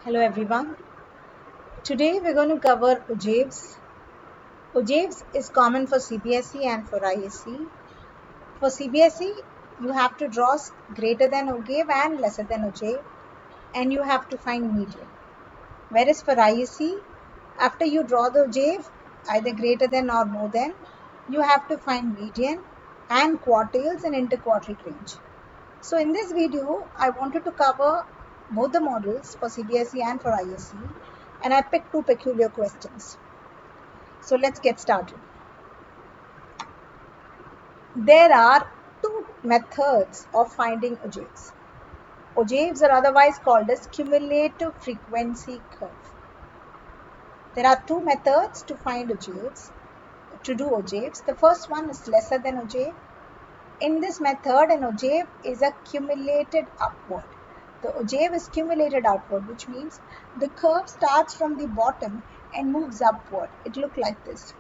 Hello everyone. Today we're going to cover ogives. Ogives is common for CBSE and for ISC. For CBSE, you have to draw greater than ogive and lesser than ogive, and you have to find median. Whereas for ISC, after you draw the ogive, either greater than or more than, you have to find median and quartiles and interquartile range. So in this video, I wanted to cover both the models for CBSE and for ISC, and I picked two peculiar questions. So let's get started. There are two methods of finding ogives. Ogives are otherwise called as cumulative frequency curve. There are two methods to find ogives, to do ogives. The first one is lesser than ogive. In this method, an ogive is accumulated upward. The ogive is cumulated outward, which means the curve starts from the bottom and moves upward. It looks like this.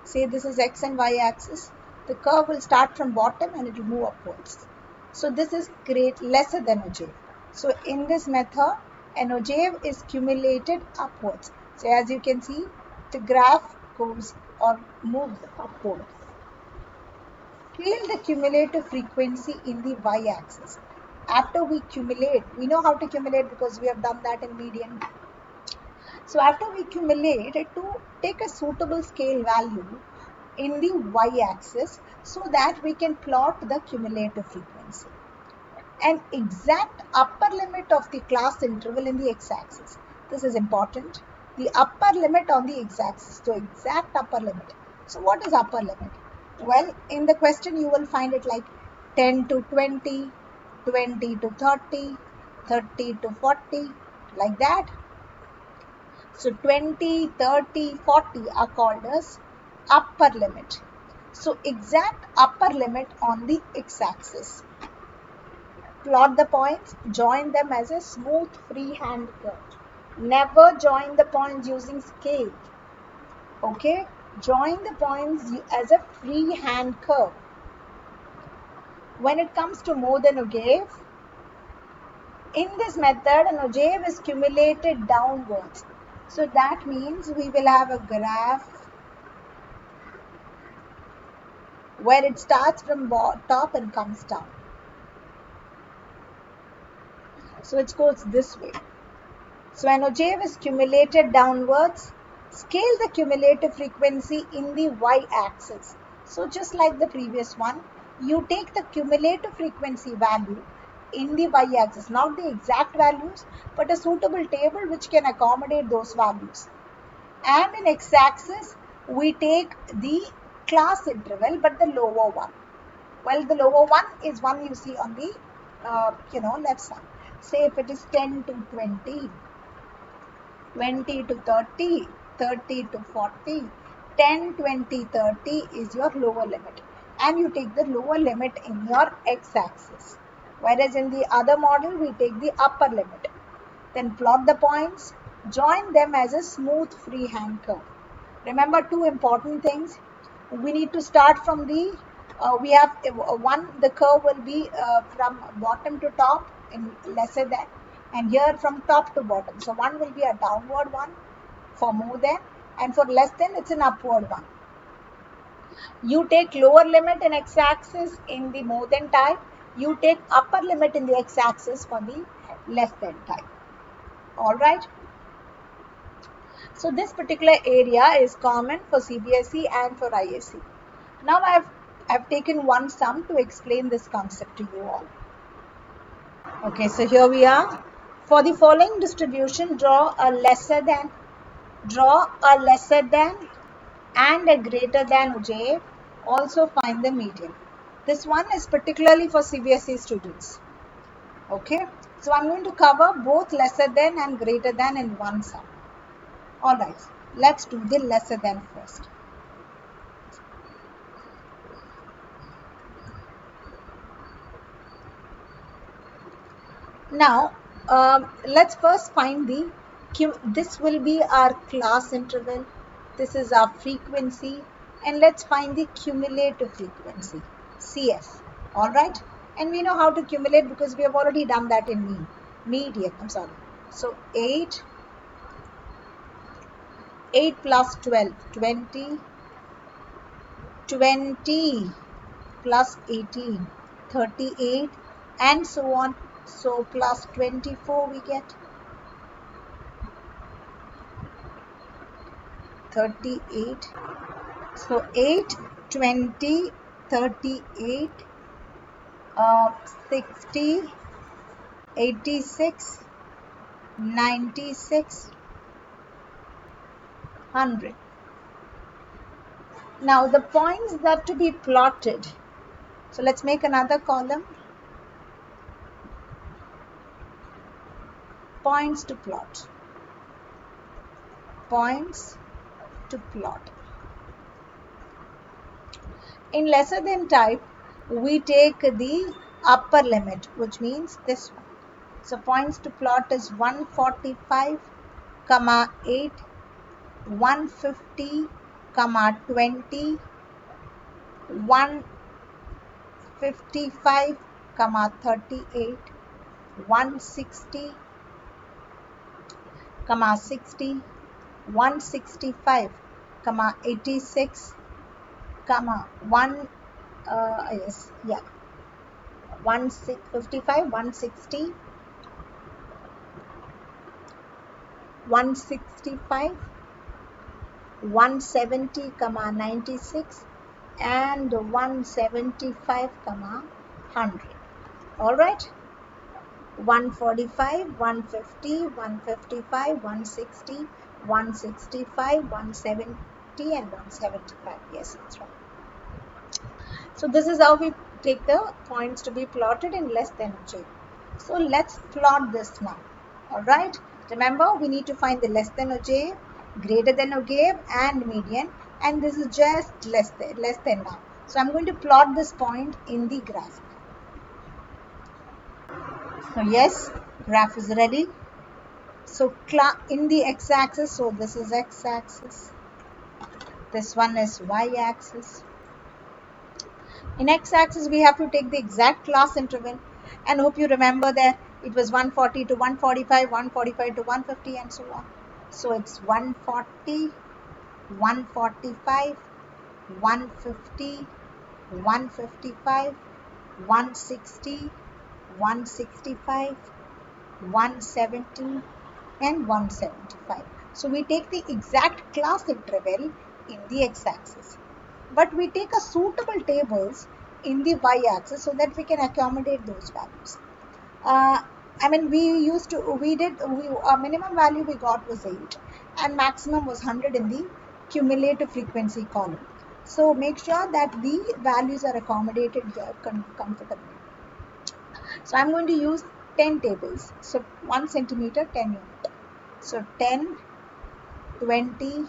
Say this is x and y axis. The curve will start from bottom and it will move upwards. So this is lesser than ogive. So in this method, an ogive is cumulated upwards. So as you can see, the graph goes or moves upward. Scale the cumulative frequency in the y-axis. After we cumulate, we know how to cumulate because we have done that in median. So after we cumulate, to take a suitable scale value in the y-axis so that we can plot the cumulative frequency. An exact upper limit of the class interval in the x-axis. This is important. The upper limit on the x-axis. So exact upper limit. So what is upper limit? Well, in the question you will find it like 10 to 20, 20 to 30, 30 to 40, like that. So 20, 30, 40 are called as upper limit. So exact upper limit on the x-axis. Plot the points, join them as a smooth freehand curve. Never join the points using scale. Okay? Join the points as a freehand curve. When it comes to more than ogive, in this method, an ogive is cumulated downwards. So that means we will have a graph where it starts from top and comes down. So it goes this way. So an ogive is cumulated downwards. Scale the cumulative frequency in the y-axis. So just like the previous one, you take the cumulative frequency value in the y-axis, not the exact values, but a suitable table which can accommodate those values. And in x-axis, we take the class interval, but the lower one. Well, the lower one is one you see on the left side. Say if it is 10 to 20, 20 to 30, 30 to 40, 10, 20, 30 is your lower limit. And you take the lower limit in your x-axis. Whereas in the other model, we take the upper limit. Then plot the points, join them as a smooth freehand curve. Remember two important things. We need to start from the, the curve will be from bottom to top in lesser than, and here from top to bottom. So one will be a downward one for more than, and for less than it's an upward one. You take lower limit in x-axis in the more than type. You take upper limit in the x-axis for the less than type. Alright. So this particular area is common for CBSE and for ISC. Now I've taken one sum to explain this concept to you all. Okay, so here we are. For the following distribution, draw a lesser than, and a greater than ogive. Also find the median. This one is particularly for CBSE students. Okay, so I'm going to cover both lesser than and greater than in one sum. Alright, let's do the lesser than first. Now, let's first find this will be our class interval. This is our frequency. And let's find the cumulative frequency, CF. Alright. And we know how to accumulate because we have already done that in median. I'm sorry. So 8 plus 12, 20, 20 plus 18, 38, and so on. So plus 24 we get 38. So 8, 20, 38, 60, 86, 96, 100. Now the points that to be plotted. So let's make another column. Points to plot. Points to plot. In lesser than type, we take the upper limit, which means this one. So points to plot is 145, 8, 150, 20, 155, 38, 160, 60, 165, 86, 155, 160, 165, 170, 96, and 175, 100. All right. 145, 150, 155, 160, 165, 170, and 175. Yes, that's right. So this is how we take the points to be plotted in less than j. So let's plot this now. All right. Remember, we need to find the less than j, greater than j, and median. And this is just less than now. So I'm going to plot this point in the graph. So yes, graph is ready. So in the x-axis, so this is x-axis. This one is y-axis. In x-axis, we have to take the exact class interval, and hope you remember that it was 140 to 145, 145 to 150, and so on. So it's 140, 145, 150, 155, 160, 165, 170, and 175. So we take the exact class interval in the x-axis. But we take a suitable tables in the y-axis so that we can accommodate those values. Our minimum value we got was 8 and maximum was 100 in the cumulative frequency column. So make sure that the values are accommodated here comfortably. So I'm going to use 10 tables. So 1 centimeter, 10 unit. So 10, 20,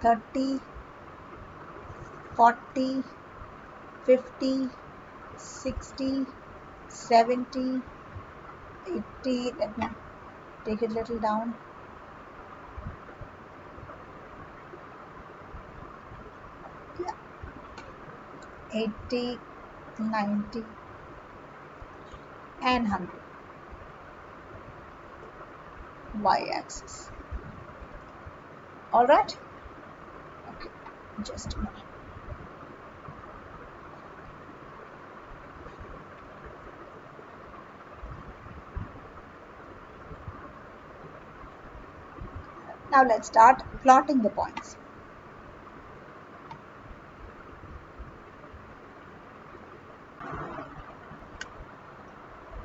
30, 40, 50, 60, 70, 80, let me take it a little down. Yeah. 80, 90, and 100. Y-axis. Alright? Okay, just a minute. Now let's start plotting the points.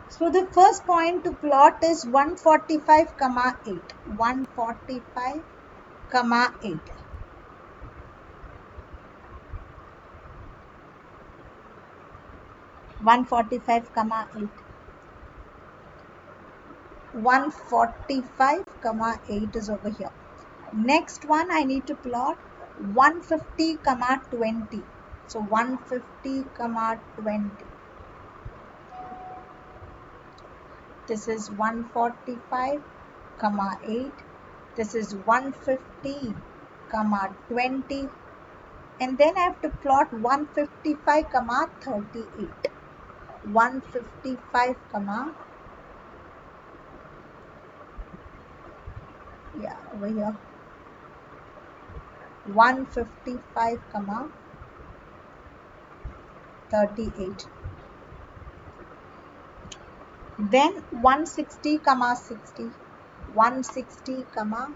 So the first point to plot is 145, 8. 145, 8. One 45, 8. 145, 8 is over here. Next one I need to plot 150, 20. So 150, 20. This is 145, 8. This is 150, 20. And then I have to plot 155, 38. 155 comma, yeah, over here, 155 comma 38. Then 160 comma 60, 160 comma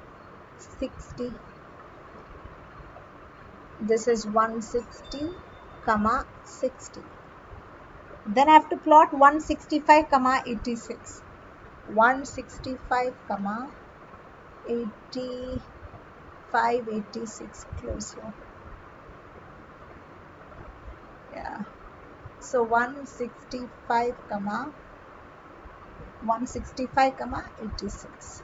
60. This is 160 comma 60. Then I have to plot 165 comma 86, 165 comma 85, 86, close here. Yeah. So 165 comma 86.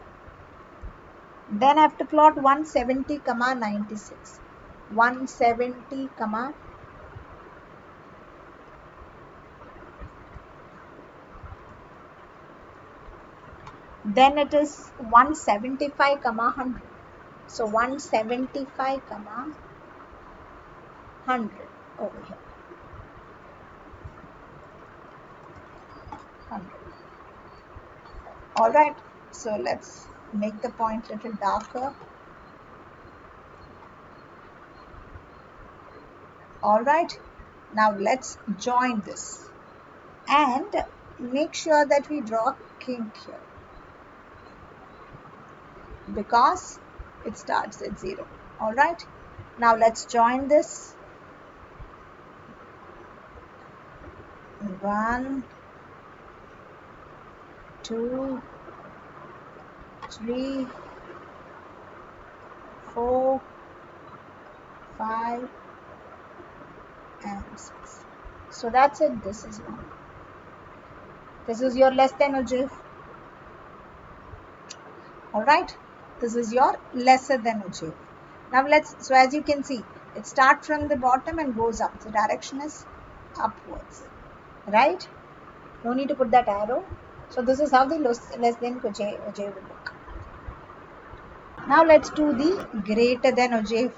Then I have to plot 170 comma 96, 170 comma, then it is 175 comma 100. So 175 comma 100 over here. 100. All right. So let's make the point a little darker. All right. Now let's join this and make sure that we draw a kink here, because it starts at 0. All right. Now let's join this. 1, 2, 3, 4, 5, and 6. So that's it. This is 1. This is your less than ogive. All right. This is your lesser than ogive. Now so as you can see, it starts from the bottom and goes up. The direction is upwards, right? No need to put that arrow. So this is how the less than ogive will look. Now let's do the greater than ogive.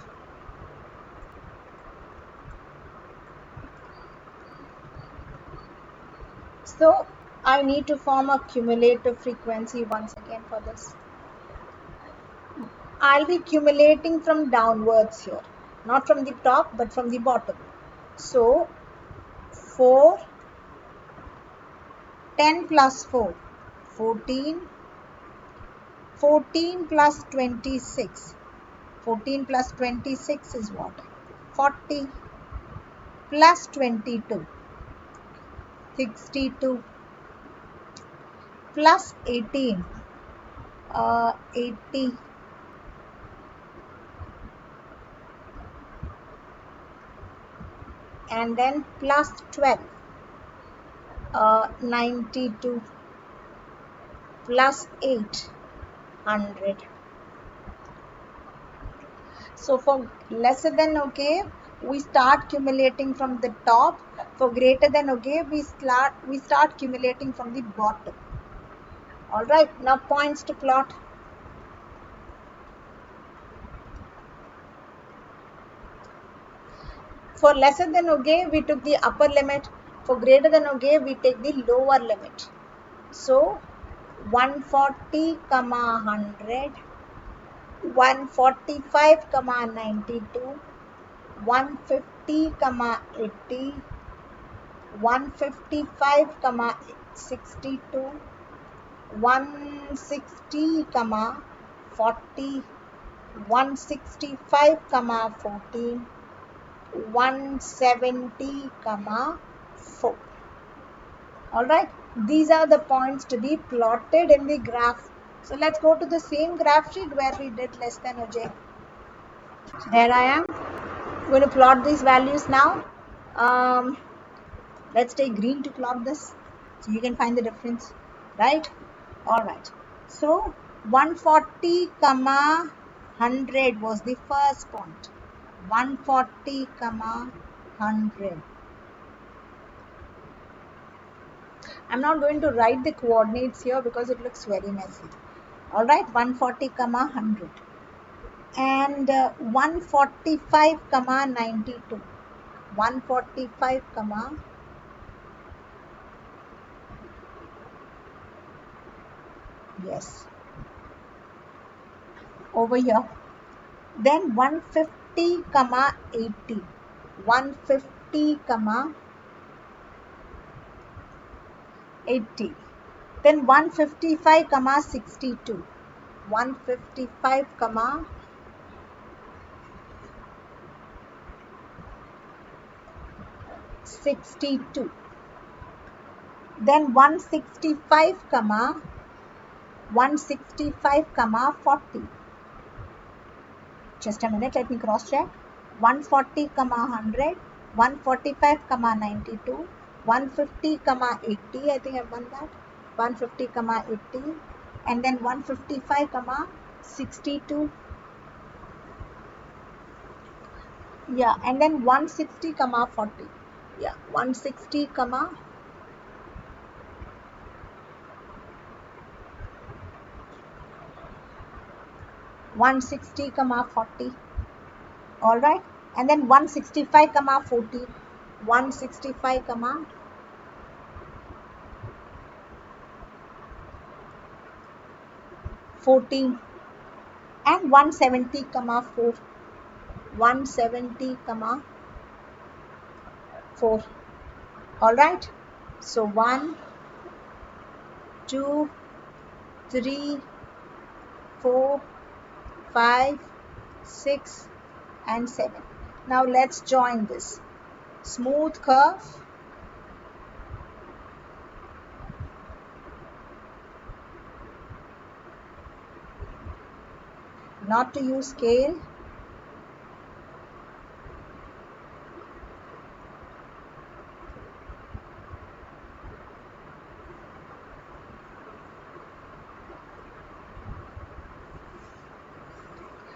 So I need to form a cumulative frequency once again for this. I'll be cumulating from downwards here, not from the top but from the bottom. So 4, 10 plus 4, 14, 14 plus 26, 14 plus 26 is what? 40, plus 22, 62, plus 18, 80, and then plus 12, 92, plus 8, 100. So for lesser than ogive, we start accumulating from the top. For greater than ogive, we start accumulating from the bottom. All right. Now points to plot. For lesser than ogive, we took the upper limit. For greater than ogive, we take the lower limit. So 140 comma 100, 145 comma 92, 150 comma 80, 155 comma 62, 160 comma 40, 165 comma 14, 170 comma 4. All right, these are the points to be plotted in the graph. So let's go to the same graph sheet where we did less than ogive. So there I am. I'm going to plot these values now. Let's take green to plot this so you can find the difference, right? All right. So 140 comma 100 was the first point. 140 comma 100. I'm not going to write the coordinates here because it looks very messy. All right, 140 comma 100 and 145 comma 92. 145 comma Yes, over here. Then 150 comma 80. 150 comma 80. Then 155 comma 62. 155 comma 62. Then 165 comma 40. Just a minute, let me cross check. 140 comma 100, 145 comma 92, 150 comma 80. I think I've done that. 150 comma 80, and then 155 comma 62. Yeah, and then 160 comma 40. Yeah, 160 comma 160 comma 40. All right, and then 165 comma 40. 165 comma 40, and 170 comma 4. 170 comma 4. All right, so 1, 2, 3, 4, 5, 6, and 7. Now let's join this. Smooth curve, not to use scale.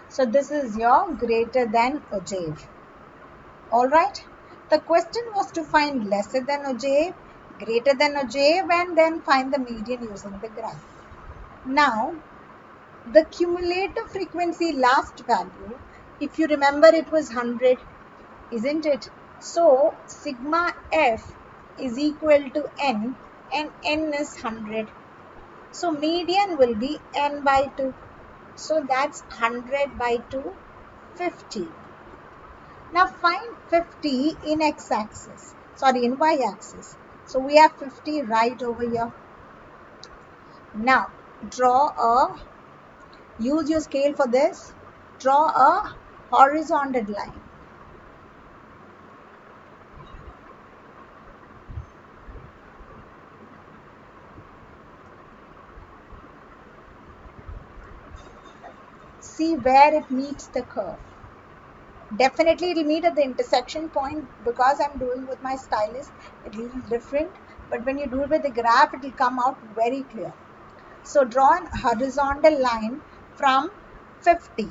So this is your greater than ogive. Alright, the question was to find lesser than ogive, greater than ogive, and then find the median using the graph. Now, the cumulative frequency last value, if you remember, it was 100, isn't it? So, sigma f is equal to n, and n is 100. So, median will be n by 2. So, that's 100 by 2, 50. Now find 50 in x-axis, sorry, in y-axis. So we have 50 right over here. Now use your scale for this, draw a horizontal line. See where it meets the curve. Definitely it will meet at the intersection point. Because I'm doing with my stylus, it will be different, but when you do it with the graph, it will come out very clear. So draw a horizontal line from 50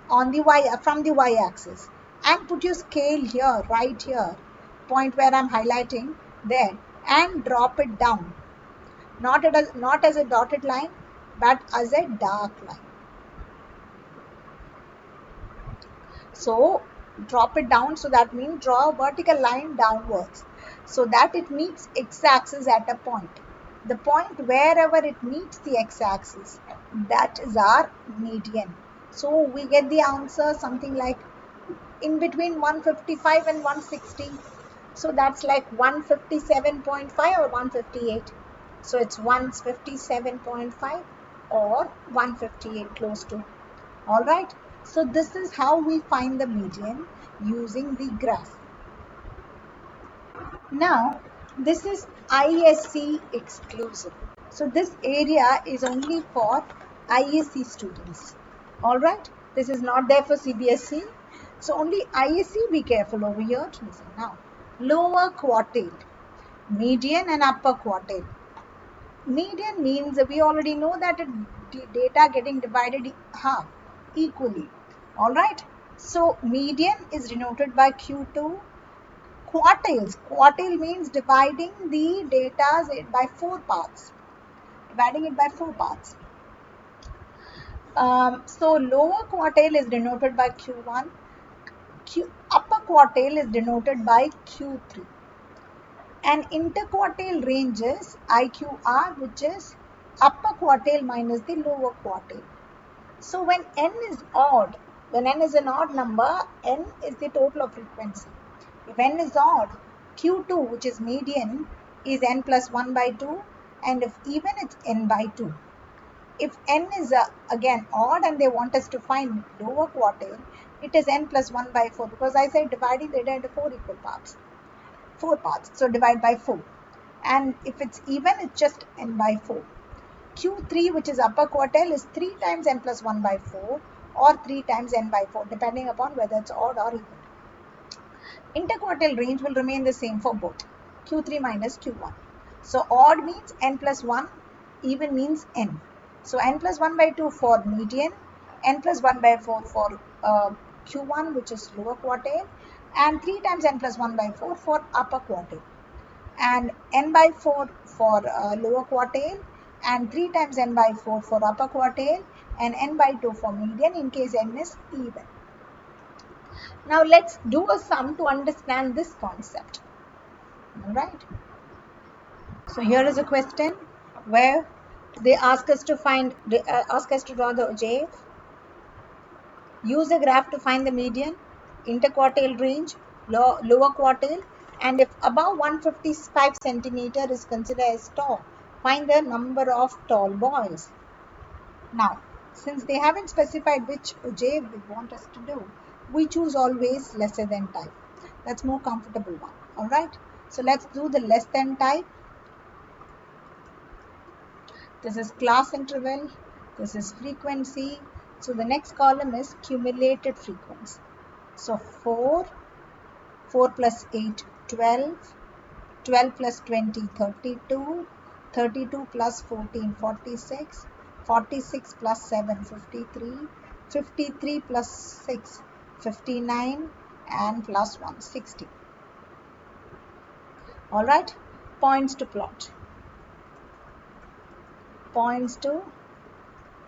on the from the y-axis, and put your scale here, right here, point where I'm highlighting there, and drop it down, not as a dotted line, but as a dark line. So drop it down, so that means draw a vertical line downwards, so that it meets x-axis at a point. The point wherever it meets the x-axis, that is our median. So we get the answer something like in between 155 and 160. So that's like 157.5 or 158. So it's 157.5 or 158, close to. All right. So this is how we find the median using the graph. Now, this is ISC exclusive. So this area is only for ISC students. All right. This is not there for CBSE. So only ISC, be careful over here. Listen now. Lower quartile, median and upper quartile. Median means we already know that data getting divided half equally. All right. So median is denoted by Q2. Quartiles. Quartile means dividing the data by 4 parts. Dividing it by 4 parts. So lower quartile is denoted by Q1. Upper quartile is denoted by Q3. And interquartile ranges IQR, which is upper quartile minus the lower quartile. So when n is odd, when n is an odd number, n is the total of frequency. If n is odd, Q2, which is median, is n plus 1 by 2, and if even, it's n by 2. If n is again odd and they want us to find lower quartile, it is n plus 1 by 4, because I said dividing the data into 4 equal parts. 4 parts, so divide by 4. And if it's even, it's just n by 4. Q3, which is upper quartile, is 3 times n plus 1 by 4 or 3 times n by 4, depending upon whether it's odd or even. Interquartile range will remain the same for both, Q3 minus Q1. So odd means n plus 1, even means n. So n plus 1 by 2 for median, n plus 1 by 4 for Q1, which is lower quartile, and 3 times n plus 1 by 4 for upper quartile, and n by 4 for lower quartile, and 3 times n by 4 for upper quartile, and n by 2 for median in case n is even. Now let's do a sum to understand this concept. Alright. So here is a question where they ask us to draw the OJF, use a graph to find the median, interquartile range, lower quartile, and if above 155 centimeter is considered as tall, find the number of tall boys. Now, since they haven't specified which OJF they want us to do, we choose always lesser than type. That's more comfortable one. Alright. So let's do the less than type. This is class interval. This is frequency. So the next column is cumulated frequency. So 4 plus 8, 12, 12 plus 20, 32, 32 plus 14, 46, 46 plus 7, 53, 53 plus 6, 59, and plus 1, 60. Alright, points to plot. Points to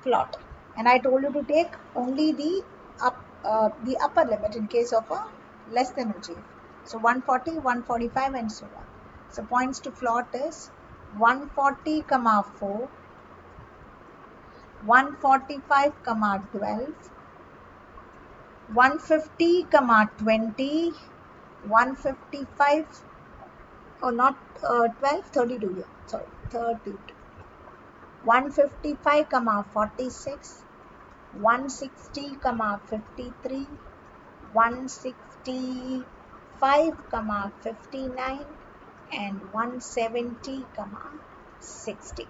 plot. And I told you to take only the upper limit in case of a less than OJF. So 140, 145, and so on. So points to plot is 140, 4, 145, 12, 150, 20, 155, or not 12, 32 here, sorry, 32. 155, 46, 160, 53, 165, 59, and 170, 60.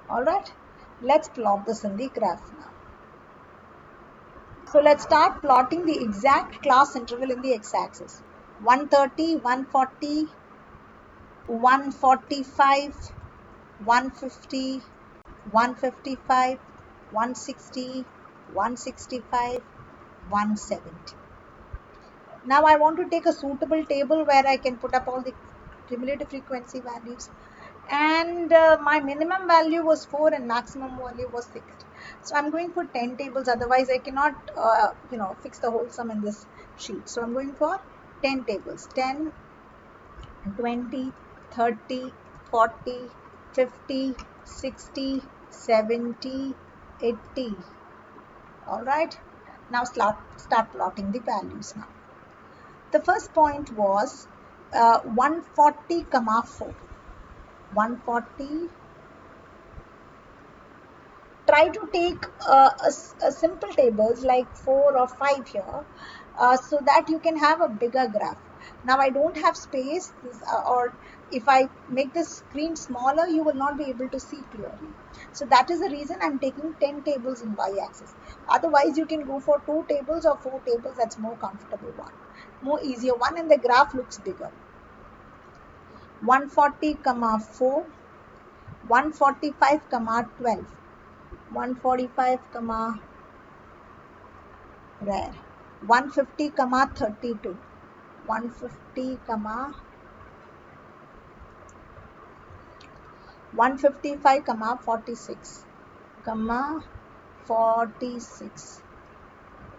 Alright, let's plot this in the graph now. So let's start plotting the exact class interval in the x-axis. 130, 140, 145, 150, 155, 160, 165, 170. Now I want to take a suitable table where I can put up all the cumulative frequency values, and my minimum value was 4 and maximum value was 6. So I'm going for 10 tables, otherwise I cannot fix the whole sum in this sheet. So I'm going for 10 tables, 10, 20, 30, 40, 50, 60, 70, 80. Alright, now start plotting the values now. The first point was 140, 4. 140. Try to take a simple tables like 4 or 5 here, so that you can have a bigger graph. Now I don't have space, or if I make the screen smaller, you will not be able to see clearly. So that is the reason I'm taking 10 tables in y-axis. Otherwise you can go for 2 tables or 4 tables. That's more comfortable one, more easier one, and the graph looks bigger. 140, 4, 145, 12, 145, rare, 150, 32, 150, 155, 46, 46,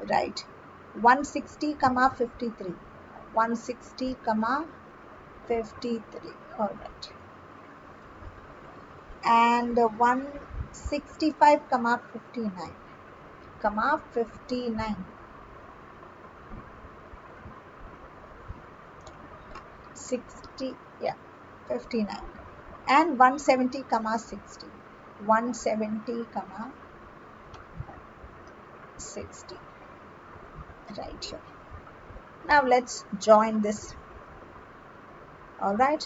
right, 160, 53, 160, 53, all right. and 165 comma 59 comma 59 60, yeah, 59, and 170 comma 60 170 comma 60 right here. Now let's join this. All right,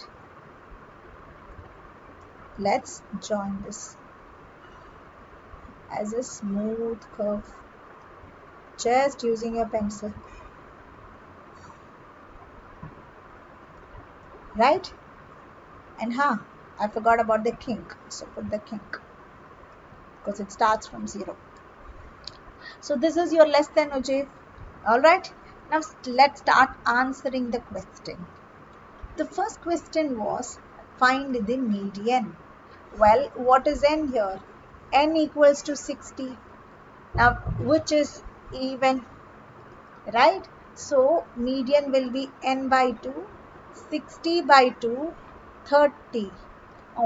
let's join this as a smooth curve, just using your pencil, right? And I forgot about the kink, so put the kink because it starts from 0. So this is your less than, Ujeev. All right, now let's start answering the question. The first question was find the median. Well, what is n here? N equals to 60. Now, which is even, right? So median will be n by 2, 60 by 2, 30.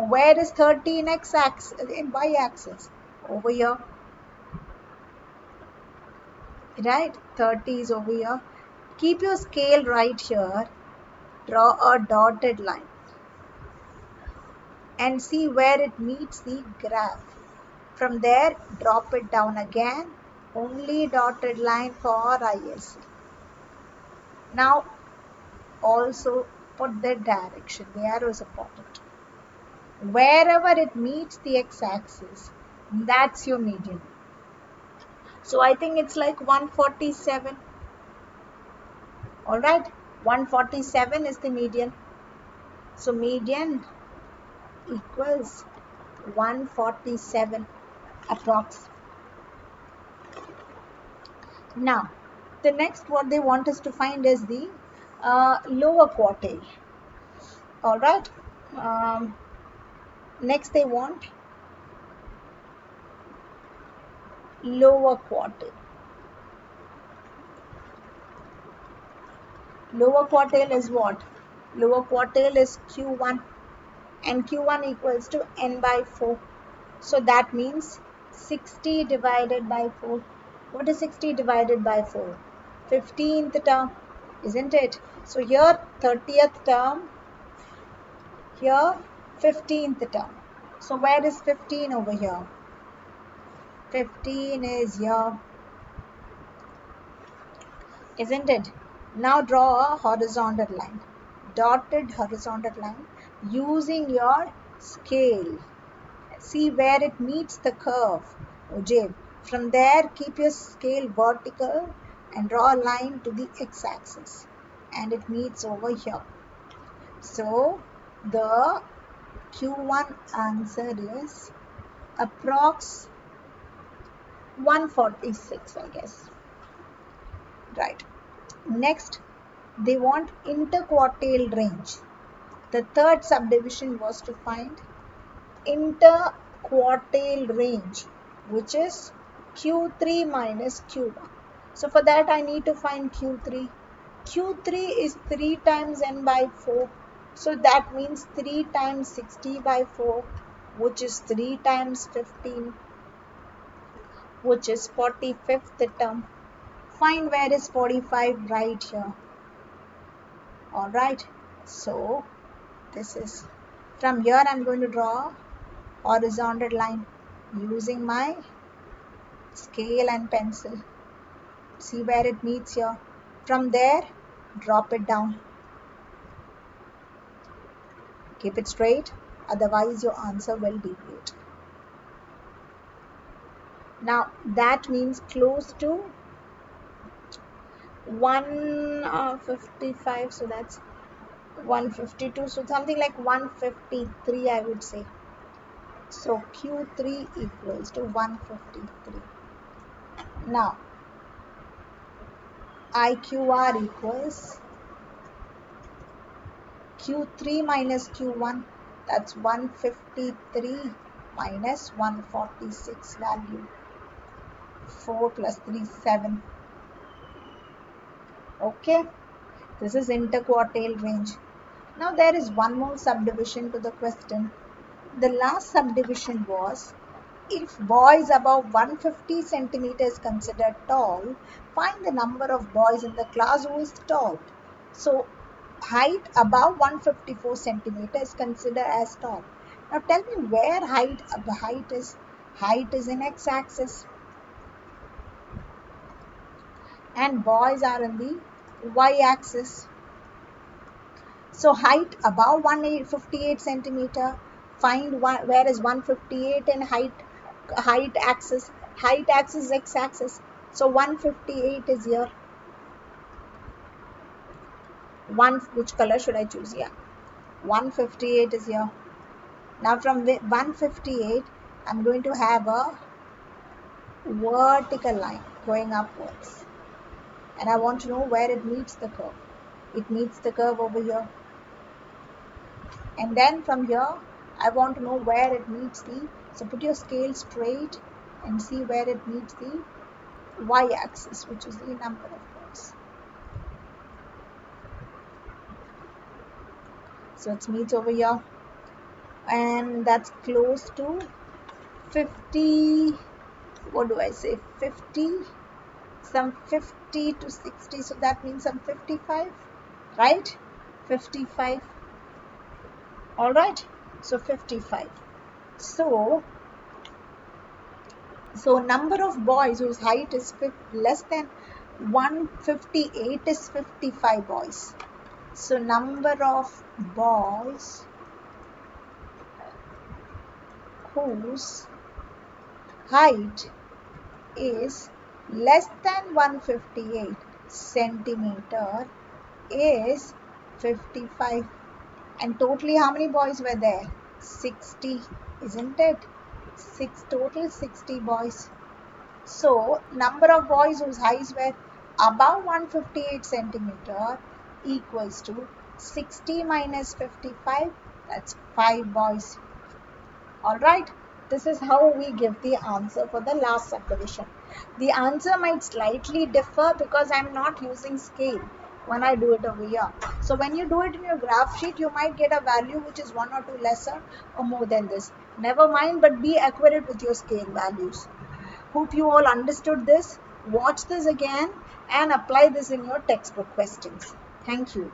Where is 30 in x-axis, in y-axis? Over here. Right? 30 is over here. Keep your scale right here. Draw a dotted line and see where it meets the graph. From there, drop it down again. Only dotted line for ISC. Now, also put the direction. The arrow is important. Wherever it meets the x-axis, that's your median. So I think it's like 147. All right, 147 is the median. So median equals 147 approx. Now, the next what they want us to find is the lower quartile. All right. Next they want lower quartile. Lower quartile is what? Lower quartile is Q1, and Q1 equals to n by 4. So that means 60 divided by 4. What is 60 divided by 4? 15th term, isn't it? So here 30th term, here 15th term. So where is 15 over here? 15 is here, isn't it? Now draw a horizontal line, dotted horizontal line using your scale. See where it meets the curve, Ujjain. From there, keep your scale vertical and draw a line to the x-axis, and it meets over here. So the Q1 answer is approx 146, I guess. Right. Next, they want interquartile range. The third subdivision was to find interquartile range, which is Q3 minus Q1. So for that I need to find Q3. Q3 is 3 times n by 4. So that means 3 times 60 by 4, which is 3 times 15, which is 45th term. Find where is 45 right here. Alright, so this is, from here I'm going to draw horizontal line using my scale and pencil. See where it meets here. From there, drop it down. Keep it straight, otherwise your answer will deviate. Now that means close to 155, so that's 152, so something like 153 I would say. So Q3 equals to 153. Now IQR equals Q3 minus Q1, that's 153 minus 146 value. 4 plus 3, 7. Okay, this is interquartile range. Now there is one more subdivision to the question. the last subdivision was, if boys above 150 centimeters considered tall, find the number of boys in the class who is tall. So height above 154 centimeters considered as tall. Now tell me where height is. Height is in x-axis and boys are in the y-axis. So height above 158 centimeter. Find where is 158 in height axis. Height axis is x-axis. So 158 is here. Which color should I choose here? 158 is here. Now from 158, I'm going to have a vertical line going upwards. And I want to know where it meets the curve. It meets the curve over here. And then from here, I want to know where it meets so put your scale straight and see where it meets the y-axis, which is the number of boys. So it meets over here. And that's close to 50, what do I say, 50, some 50 to 60, so that means some 55, right? 55, all right, so 55. So number of boys whose height is less than 158 is 55 boys. So number of boys whose height is less than 158 centimeter is 55. And totally how many boys were there? 60, isn't it? Total 60 boys. So number of boys whose heights were above 158 centimeter equals to 60 minus 55, that's 5 boys. Alright, this is how we give the answer for the last subdivision. The answer might slightly differ because I'm not using scale when I do it over here. So when you do it in your graph sheet, you might get a value which is 1 or 2 lesser or more than this. Never mind, but be accurate with your scale values. Hope you all understood this. Watch this again and apply this in your textbook questions. Thank you.